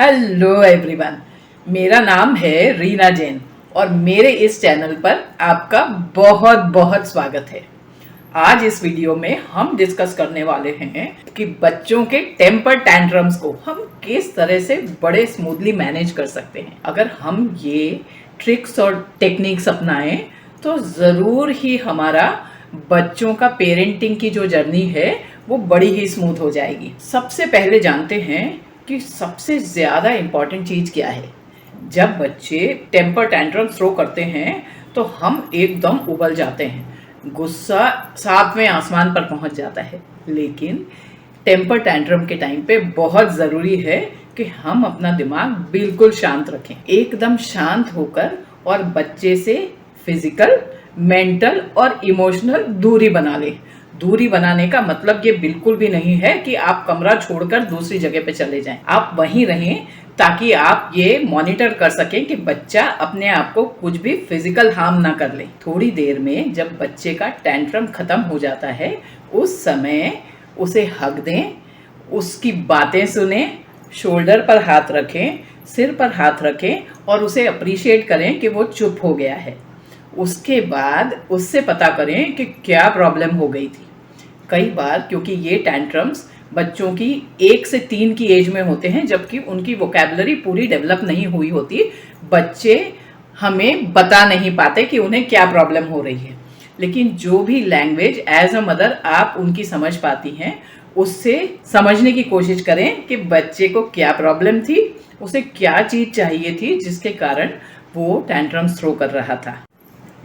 Hello everyone, मेरा नाम है रीना जैन और मेरे इस चैनल पर आपका बहुत बहुत स्वागत है। आज इस वीडियो में हम डिस्कस करने वाले हैं कि बच्चों के टेम्पर टैंट्रम्स को हम किस तरह से बड़े स्मूथली मैनेज कर सकते हैं। अगर हम ये ट्रिक्स और टेक्निक्स अपनाएं तो ज़रूर ही हमारा बच्चों का पेरेंटिंग की जो जर्नी है वो बड़ी ही स्मूथ हो जाएगी। सबसे पहले जानते हैं कि सबसे ज़्यादा इम्पॉर्टेंट चीज़ क्या है। जब बच्चे टेम्पर टैंट्रम थ्रो करते हैं तो हम एकदम उबल जाते हैं, गुस्सा सातवें आसमान पर पहुंच जाता है। लेकिन टेम्पर टैंट्रम के टाइम पे बहुत ज़रूरी है कि हम अपना दिमाग बिल्कुल शांत रखें, एकदम शांत होकर और बच्चे से फिजिकल, मेंटल और इमोशनल दूरी बना लें। दूरी बनाने का मतलब ये बिल्कुल भी नहीं है कि आप कमरा छोड़कर दूसरी जगह पे चले जाएं। आप वहीं रहें ताकि आप ये मॉनिटर कर सकें कि बच्चा अपने आप को कुछ भी फिजिकल हार्म ना कर ले। थोड़ी देर में जब बच्चे का टैंट्रम खत्म हो जाता है उस समय उसे हग दें, उसकी बातें सुने, शोल्डर पर हाथ रखें, सिर पर हाथ रखें और उसे अप्रिशिएट करें कि वो चुप हो गया है। उसके बाद उससे पता करें कि क्या प्रॉब्लम हो गई थी। कई बार क्योंकि ये टैंट्रम्स बच्चों की 1 से 3 की एज में होते हैं, जबकि उनकी वोकैबुलरी पूरी डेवलप नहीं हुई होती, बच्चे हमें बता नहीं पाते कि उन्हें क्या प्रॉब्लम हो रही है। लेकिन जो भी लैंग्वेज एज अ मदर आप उनकी समझ पाती हैं, उससे समझने की कोशिश करें कि बच्चे को क्या प्रॉब्लम थी, उसे क्या चीज़ चाहिए थी जिसके कारण वो टैंट्रम्स थ्रो कर रहा था।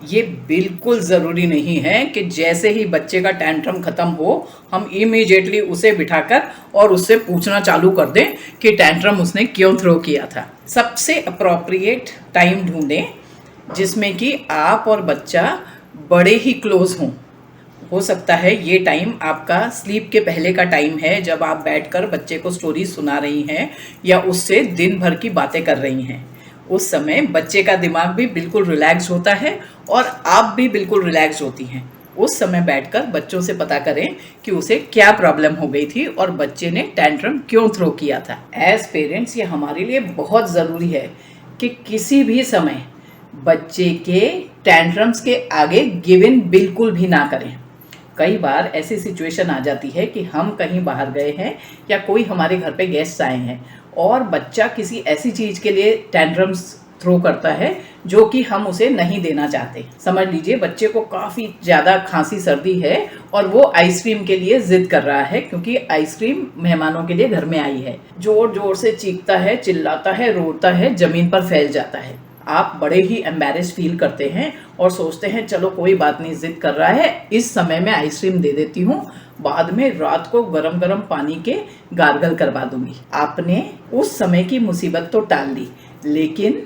ये बिल्कुल ज़रूरी नहीं है कि जैसे ही बच्चे का टैंट्रम ख़त्म हो हम इमीडिएटली उसे बिठाकर और उससे पूछना चालू कर दें कि टैंट्रम उसने क्यों थ्रो किया था। सबसे अप्रोप्रिएट टाइम ढूंढें जिसमें कि आप और बच्चा बड़े ही क्लोज हों। हो सकता है ये टाइम आपका स्लीप के पहले का टाइम है, जब आप बैठकर बच्चे को स्टोरी सुना रही हैं या उससे दिन भर की बातें कर रही हैं। उस समय बच्चे का दिमाग भी बिल्कुल रिलैक्स होता है और आप भी बिल्कुल रिलैक्स होती हैं। उस समय बैठकर बच्चों से पता करें कि उसे क्या प्रॉब्लम हो गई थी और बच्चे ने टैंट्रम क्यों थ्रो किया था। एज पेरेंट्स ये हमारे लिए बहुत ज़रूरी है कि किसी भी समय बच्चे के टैंट्रम्स के आगे गिव इन बिल्कुल भी ना करें। कई बार ऐसी सिचुएशन आ जाती है कि हम कहीं बाहर गए हैं या कोई हमारे घर पे गेस्ट आए हैं और बच्चा किसी ऐसी चीज़ के लिए टैंट्रम्स थ्रो करता है जो कि हम उसे नहीं देना चाहते। समझ लीजिए बच्चे को काफ़ी ज़्यादा खांसी सर्दी है और वो आइसक्रीम के लिए ज़िद कर रहा है क्योंकि आइसक्रीम मेहमानों के लिए घर में आई है। ज़ोर ज़ोर से चीखता है, चिल्लाता है, रोता है, ज़मीन पर फैल जाता है। आप बड़े ही एम्बैरेस फील करते हैं और सोचते हैं चलो कोई बात नहीं, जिद कर रहा है, इस समय मैं आइसक्रीम दे देती हूँ, बाद में रात को गरम गरम पानी के गार्गल करवा दूंगी। आपने उस समय की मुसीबत तो टाल ली, लेकिन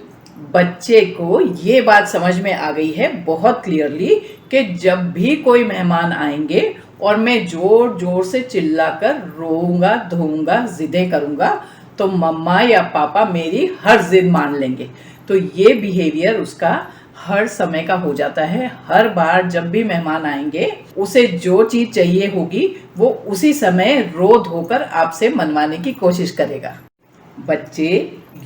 बच्चे को ये बात समझ में आ गई है बहुत क्लियरली कि जब भी कोई मेहमान आएंगे और मैं जोर जोर से चिल्लाकर रोऊंगा, धोऊंगा, जिदें करूंगा तो मम्मा या पापा मेरी हर जिद मान लेंगे। तो ये बिहेवियर उसका हर समय का हो जाता है। हर बार जब भी मेहमान आएंगे उसे जो चीज़ चाहिए होगी वो उसी समय रो धोकर आपसे मनवाने की कोशिश करेगा। बच्चे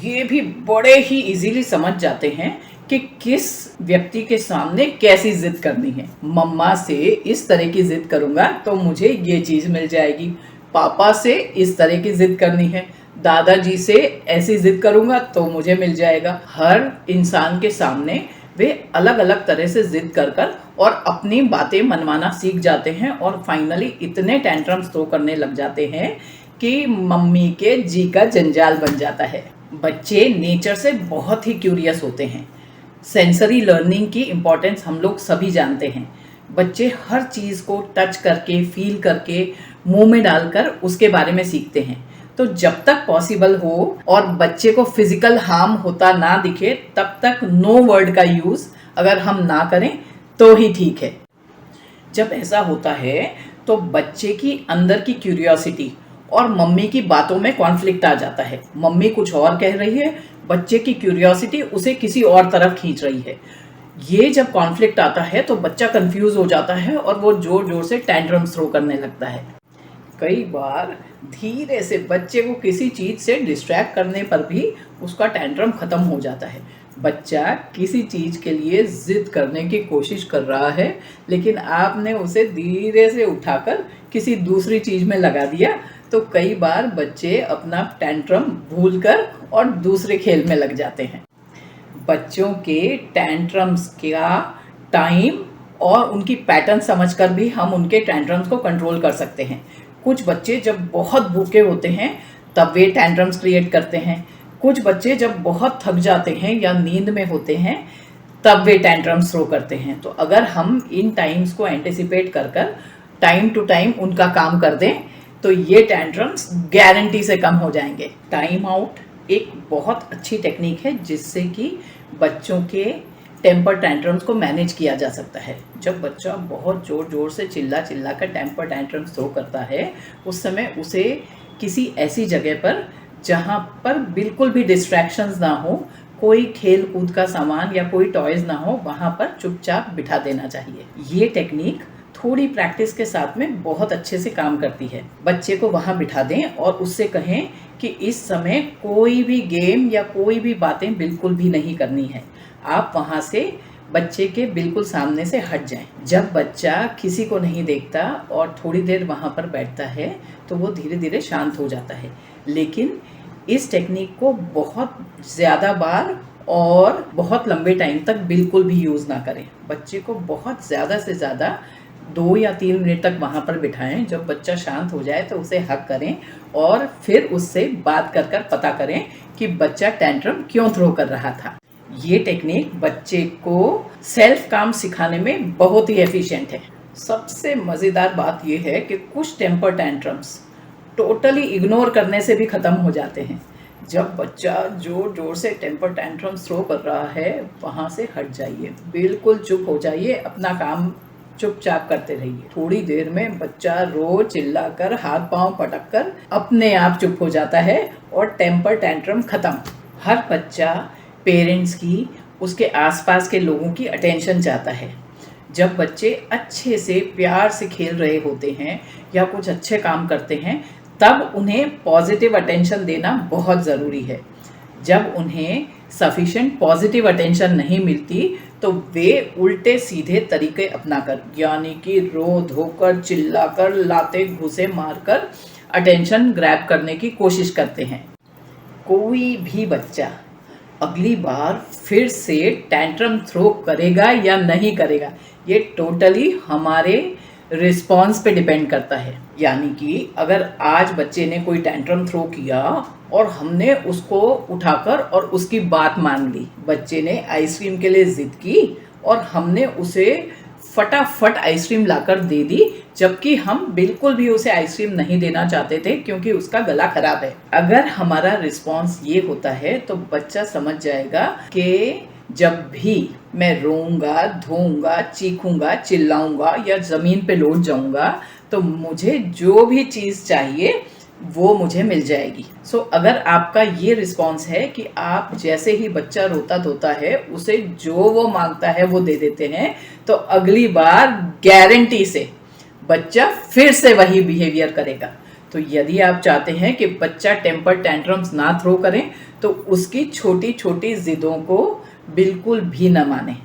ये भी बड़े ही इजीली समझ जाते हैं कि किस व्यक्ति के सामने कैसी जिद करनी है। मम्मा से इस तरह की जिद करूँगा तो मुझे ये चीज़ मिल जाएगी, पापा से इस तरह की जिद करनी है, दादाजी से ऐसी जिद करूँगा तो मुझे मिल जाएगा। हर इंसान के सामने वे अलग अलग तरह से जिद कर कर और अपनी बातें मनवाना सीख जाते हैं और फाइनली इतने टैंट्रम्स थ्रो करने लग जाते हैं कि मम्मी के जी का जंजाल बन जाता है। बच्चे नेचर से बहुत ही क्यूरियस होते हैं। सेंसरी लर्निंग की इम्पोर्टेंस हम लोग सभी जानते हैं। बच्चे हर चीज़ को टच करके, फील करके, मुंह में डालकर उसके बारे में सीखते हैं। तो जब तक पॉसिबल हो और बच्चे को फिजिकल हार्म होता ना दिखे तब तक नो वर्ड का यूज़ अगर हम ना करें तो ही ठीक है। जब ऐसा होता है तो बच्चे की अंदर की क्यूरियोसिटी और मम्मी की बातों में कॉन्फ्लिक्ट आ जाता है। मम्मी कुछ और कह रही है, बच्चे की क्यूरियोसिटी उसे किसी और तरफ खींच रही है। ये जब कॉन्फ्लिक्ट आता है तो बच्चा कंफ्यूज हो जाता है और वो जोर जोर से टैंट्रम्स थ्रो करने लगता है। कई बार धीरे से बच्चे को किसी चीज़ से डिस्ट्रैक्ट करने पर भी उसका टेंट्रम ख़त्म हो जाता है। बच्चा किसी चीज़ के लिए ज़िद करने की कोशिश कर रहा है, लेकिन आपने उसे धीरे से उठाकर किसी दूसरी चीज़ में लगा दिया, तो कई बार बच्चे अपना टेंट्रम भूलकर और दूसरे खेल में लग जाते हैं। बच्चों के टेंट्रम्स का टाइम और उनकी पैटर्न समझकर भी हम उनके टेंट्रम्स को कंट्रोल कर सकते हैं। कुछ बच्चे जब बहुत भूखे होते हैं तब वे टेंट्रम्स क्रिएट करते हैं। कुछ बच्चे जब बहुत थक जाते हैं या नींद में होते हैं तब वे टेंट्रम्स थ्रो करते हैं। तो अगर हम इन टाइम्स को एंटिसिपेट कर कर टाइम टू टाइम उनका काम कर दें तो ये टेंट्रम्स गारंटी से कम हो जाएंगे। टाइम आउट एक बहुत अच्छी टेक्निक है जिससे कि बच्चों के टेम्पर टेंट्रम्स को मैनेज किया जा सकता है। जब बच्चा बहुत ज़ोर ज़ोर से चिल्ला कर टेम्पर टेंट्रम्स थ्रो करता है, उस समय उसे किसी ऐसी जगह पर जहाँ पर बिल्कुल भी डिस्ट्रैक्शंस ना हो, कोई खेल कूद का सामान या कोई टॉयज़ ना हो, वहाँ पर चुपचाप बिठा देना चाहिए। ये टेक्निक थोड़ी प्रैक्टिस के साथ में बहुत अच्छे से काम करती है। बच्चे को वहाँ बिठा दें और उससे कहें कि इस समय कोई भी गेम या कोई भी बातें बिल्कुल भी नहीं करनी है। आप वहाँ से बच्चे के बिल्कुल सामने से हट जाएं। जब बच्चा किसी को नहीं देखता और थोड़ी देर वहाँ पर बैठता है तो वो धीरे धीरे शांत हो जाता है। लेकिन इस टेक्निक को बहुत ज़्यादा बार और बहुत लंबे टाइम तक बिल्कुल भी यूज़ ना करें। बच्चे को बहुत ज़्यादा से ज़्यादा 2 या 3 मिनट तक वहाँ पर बिठाएं। जब बच्चा शांत हो जाए तो उसे हग करें और फिर उससे बात कर पता करें कि बच्चा टेंट्रम क्यों थ्रो कर रहा था। ये टेक्निक बच्चे को सेल्फ काम सिखाने में बहुत ही एफिशिएंट है। सबसे मज़ेदार बात यह है कि कुछ टेम्पर टेंट्रम्स टोटली इग्नोर करने से भी ख़त्म हो जाते हैं। जब बच्चा जोर जोर से टेम्पर टेंट्रम्स थ्रो कर रहा है, वहाँ से हट जाइए, बिल्कुल चुप हो जाइए, अपना काम चुपचाप करते रहिए। थोड़ी देर में बच्चा रो चिल्ला कर हाथ पांव पटक कर अपने आप चुप हो जाता है और टेम्पर टेंट्रम खत्म। हर बच्चा पेरेंट्स की, उसके आसपास के लोगों की अटेंशन चाहता है। जब बच्चे अच्छे से प्यार से खेल रहे होते हैं या कुछ अच्छे काम करते हैं तब उन्हें पॉजिटिव अटेंशन देना बहुत ज़रूरी है। जब उन्हें सफिशिएंट पॉजिटिव अटेंशन नहीं मिलती तो वे उल्टे सीधे तरीके अपनाकर, यानी कि रो धोकर, चिल्लाकर, लाते घूसे मारकर अटेंशन ग्रैब करने की कोशिश करते हैं। कोई भी बच्चा अगली बार फिर से टेंट्रम थ्रो करेगा या नहीं करेगा, ये टोटली हमारे रिस्पॉन्स पे डिपेंड करता है। यानी कि अगर आज बच्चे ने कोई टेंट्रम थ्रो किया और हमने उसको उठाकर और उसकी बात मान ली, बच्चे ने आइसक्रीम के लिए जिद की और हमने उसे फटाफट आइसक्रीम लाकर दे दी, जबकि हम बिल्कुल भी उसे आइसक्रीम नहीं देना चाहते थे क्योंकि उसका गला खराब है। अगर हमारा रिस्पॉन्स ये होता है तो बच्चा समझ जाएगा कि जब भी मैं रोऊंगा, धोऊंगा, चीखूंगा, चिल्लाऊंगा या ज़मीन पे लौट जाऊंगा तो मुझे जो भी चीज़ चाहिए वो मुझे मिल जाएगी। सो अगर आपका ये रिस्पॉन्स है कि आप जैसे ही बच्चा रोता धोता है उसे जो वो मांगता है वो दे देते हैं, तो अगली बार गारंटी से बच्चा फिर से वही बिहेवियर करेगा। तो यदि आप चाहते हैं कि बच्चा टेम्पर टेंट्रम्स ना थ्रो करें तो उसकी छोटी छोटी ज़िदों को बिल्कुल भी ना माने।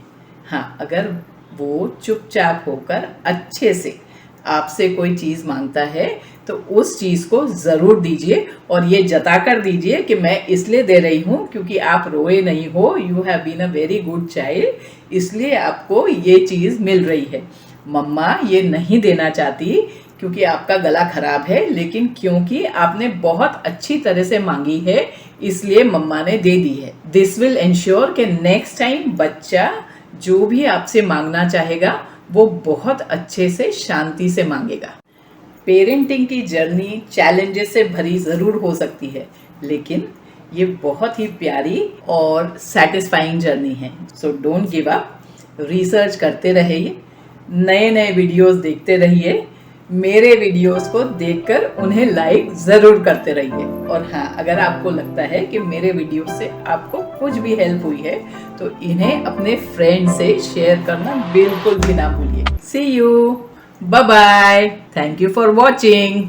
हाँ, अगर वो चुपचाप होकर अच्छे से आपसे कोई चीज़ मांगता है तो उस चीज़ को ज़रूर दीजिए और ये जता कर दीजिए कि मैं इसलिए दे रही हूँ क्योंकि आप रोए नहीं हो, you have been a very good child, इसलिए आपको ये चीज़ मिल रही है। मम्मा ये नहीं देना चाहती क्योंकि आपका गला खराब है, लेकिन क्योंकि आपने बहुत अच्छी तरह से मांगी है इसलिए मम्मा ने दे दी है। दिस विल इंश्योर कि नेक्स्ट टाइम बच्चा जो भी आपसे मांगना चाहेगा वो बहुत अच्छे से शांति से मांगेगा। पेरेंटिंग की जर्नी चैलेंजेस से भरी ज़रूर हो सकती है, लेकिन ये बहुत ही प्यारी और सेटिस्फाइंग जर्नी है। So don't give up, research करते रहिए, नए नए वीडियोस देखते रहिए, मेरे वीडियोस को देखकर उन्हें लाइक ज़रूर करते रहिए। और हाँ, अगर आपको लगता है कि मेरे वीडियो से आपको कुछ भी हेल्प हुई है तो इन्हें अपने फ्रेंड से शेयर करना बिल्कुल भी ना भूलिए। See you, bye bye, thank you for watching.